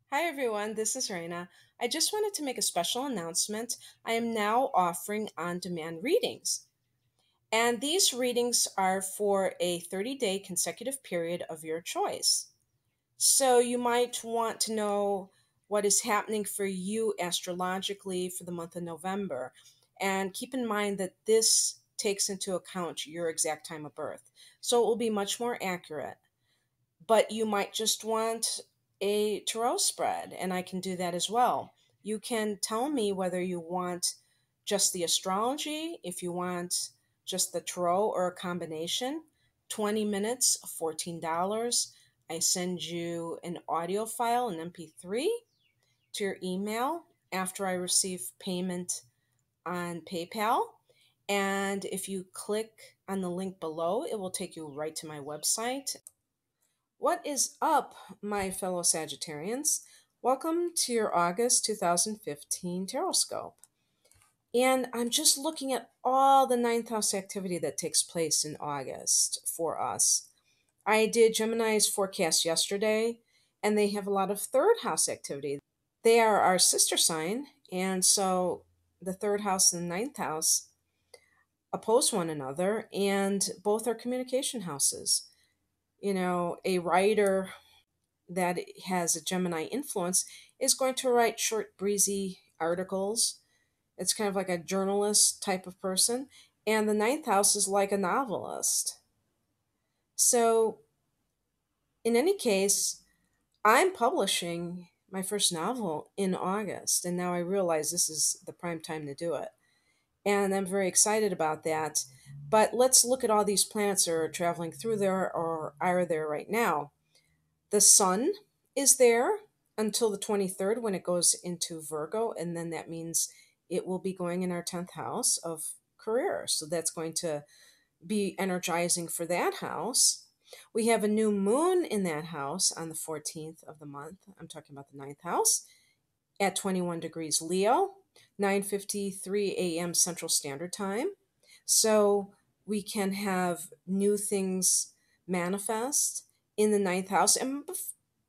Hi everyone, this is Raina. I just wanted to make a special announcement. I am now offering on demand readings, and these readings are for a 30-day consecutive period of your choice. So you might want to know what is happening for you astrologically for the month of November. And keep in mind that this takes into account your exact time of birth. So it will be much more accurate, but you might just want a tarot spread, and I can do that as well. You can tell me whether you want just the astrology, if you want just the tarot or a combination. 20 minutes, $14. I send you an audio file, an MP3, to your email after I receive payment on PayPal. And if you click on the link below, it will take you right to my website. What is up, my fellow Sagittarians? Welcome to your August 2015 Taroscope. And I'm just looking at all the ninth house activity that takes place in August for us. I did Gemini's forecast yesterday, and they have a lot of third house activity. They are our sister sign, and so the third house and the ninth house oppose one another, and both are communication houses. A writer that has a Gemini influence is going to write short, breezy articles. It's kind of like a journalist type of person. And the ninth house is like a novelist. So, in any case, I'm publishing my first novel in August. And now I realize this is the prime time to do it. And I'm very excited about that. But let's look at all these planets that are traveling through there or are there right now. The sun is there until the 23rd when it goes into Virgo, and then that means it will be going in our 10th house of career. So that's going to be energizing for that house. We have a new moon in that house on the 14th of the month. I'm talking about the ninth house at 21 degrees Leo, 9:53 a.m. Central Standard Time. So we can have new things manifest in the ninth house. And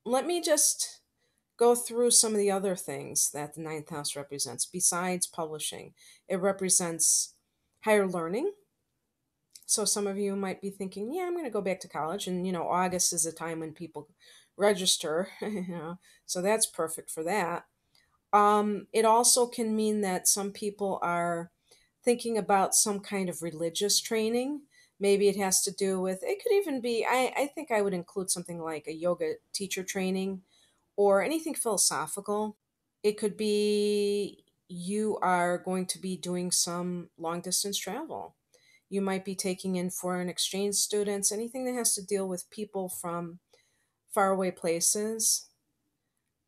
let me just go through some of the other things that the ninth house represents besides publishing. It represents higher learning. So some of you might be thinking, yeah, I'm going to go back to college. And, August is a time when people register, so that's perfect for that. It also can mean that some people are thinking about some kind of religious training. Maybe it has to do with, it could even be, I think I would include something like a yoga teacher training or anything philosophical. It could be you are going to be doing some long distance travel. You might be taking in foreign exchange students, anything that has to deal with people from faraway places.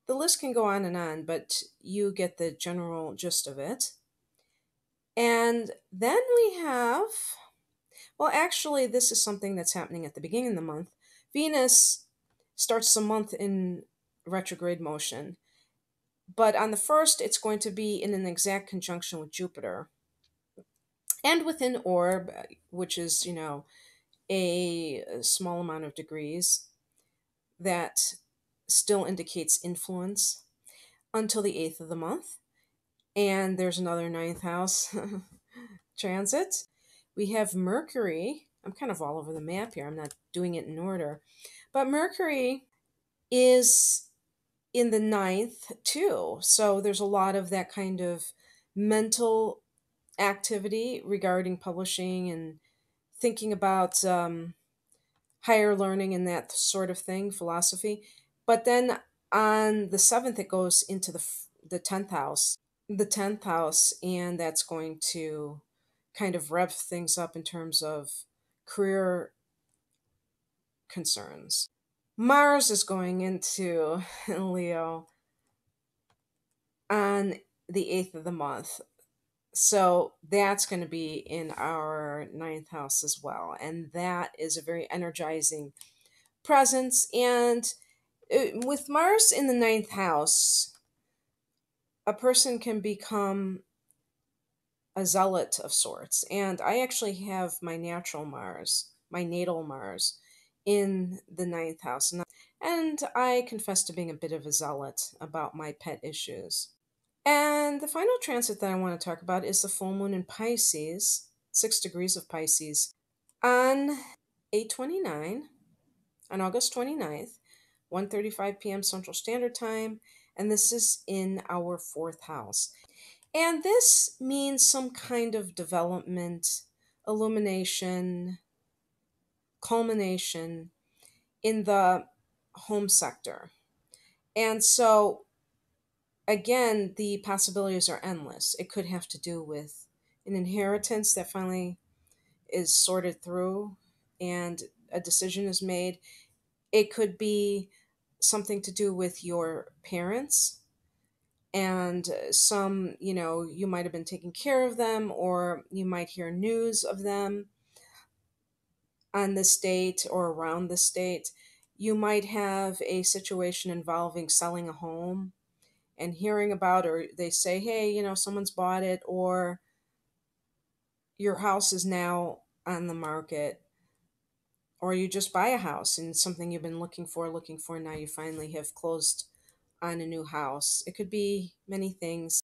The list can go on, but you get the general gist of it. And then we have, well, actually, this is something that's happening at the beginning of the month. Venus starts the month in retrograde motion, but on the 1st, it's going to be in an exact conjunction with Jupiter and within orb, which is, a small amount of degrees that still indicates influence until the 8th of the month. And there's another ninth house transit. We have Mercury. I'm kind of all over the map here. I'm not doing it in order. But Mercury is in the ninth too. So there's a lot of that kind of mental activity regarding publishing and thinking about higher learning and that sort of thing, philosophy. But then on the 7th, it goes into the 10th house. The 10th house, and that's going to kind of rev things up in terms of career concerns. Mars is going into Leo on the 8th of the month. So that's going to be in our ninth house as well. And that is a very energizing presence. And with Mars in the ninth house, a person can become a zealot of sorts. And I actually have my natural Mars, my natal Mars, in the ninth house. And I confess to being a bit of a zealot about my pet issues. And the final transit that I want to talk about is the full moon in Pisces, 6 degrees of Pisces, on 8:29 on August 29th, 1:35 p.m. Central Standard Time, and this is in our fourth house. And this means some kind of development, illumination, culmination in the home sector. And so, again, the possibilities are endless. It could have to do with an inheritance that finally is sorted through and a decision is made. It could be something to do with your parents and you might have been taking care of them, or you might hear news of them on the state or around the state. You might have a situation involving selling a home and hearing about, or they say, hey, someone's bought it, or your house is now on the market, or you just buy a house and something you've been looking for, now you finally have closed on a new house. It could be many things.